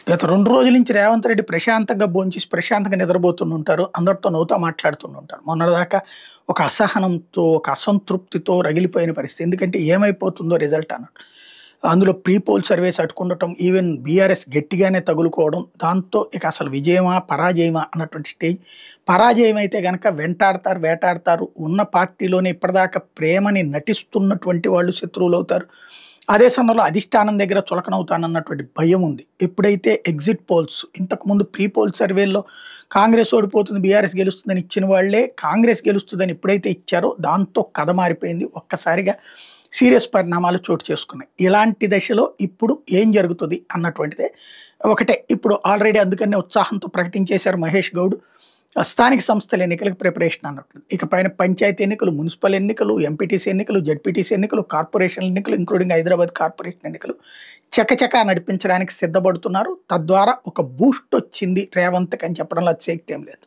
గత 2 రోజుల నుంచి రేవంత్ రెడ్డి ప్రశాంతంగా భోంచేసి ప్రశాంతంగా నిద్రపోతుండుంటారు. అందరితో నవ్వుతా మాట్లాడుతుండుంటారు. మొన్నటిదాకా ఒక అసహనంతో, ఒక అసంతృప్తితో రగిలిపోయిన పరిస్థితి. ఎందుకంటే ఏమైపోతుందో రిజల్ట్ అన్నట్టు. అందులో ప్రీ పోల్ సర్వేస్ అడ్డుకుండటం, ఈవెన్ బీఆర్ఎస్ గట్టిగానే తగులుకోవడం. దాంతో ఇక అసలు విజయమా, పరాజయమా అన్నటువంటి స్టేజ్. పరాజయం అయితే గనక వెంటాడతారు, వేటాడతారు. ఉన్న పార్టీలోనే ఇప్పటిదాకా ప్రేమని నటిస్తున్నటువంటి వాళ్ళు శత్రువులవుతారు. అదే సమయంలో అధిష్టానం దగ్గర చులకనవుతానన్నటువంటి భయం ఉంది. ఎప్పుడైతే ఎగ్జిట్ పోల్స్ ఇంతకుముందు ప్రీ పోల్ సర్వేల్లో కాంగ్రెస్ ఓడిపోతుంది, బీఆర్ఎస్ గెలుస్తుందని ఇచ్చిన వాళ్ళే కాంగ్రెస్ గెలుస్తుందని ఎప్పుడైతే ఇచ్చారో దాంతో కథ మారిపోయింది. ఒక్కసారిగా సీరియస్ పరిణామాలు చోటు చేసుకున్నాయి. ఇలాంటి దశలో ఇప్పుడు ఏం జరుగుతుంది అన్నటువంటిదే ఒకటే. ఇప్పుడు ఆల్రెడీ అందుకనే ఉత్సాహంతో ప్రకటించేశారు మహేష్ గౌడ్. స్థానిక సంస్థల ఎన్నికలకు ప్రిపరేషన్ అన్నట్టు. ఇక పైన పంచాయతీ ఎన్నికలు, మున్సిపల్ ఎన్నికలు, ఎంపీటీసీ ఎన్నికలు, జెడ్పీటీసీ ఎన్నికలు, కార్పొరేషన్ ఎన్నికలు, ఇంక్లూడింగ్ హైదరాబాద్ కార్పొరేషన్ ఎన్నికలు చకచకా నడిపించడానికి సిద్ధపడుతున్నారు. తద్వారా ఒక బూస్ట్ వచ్చింది రేవంత్కి అని చెప్పడంలో అతిశయోక్తి ఏం లేదు.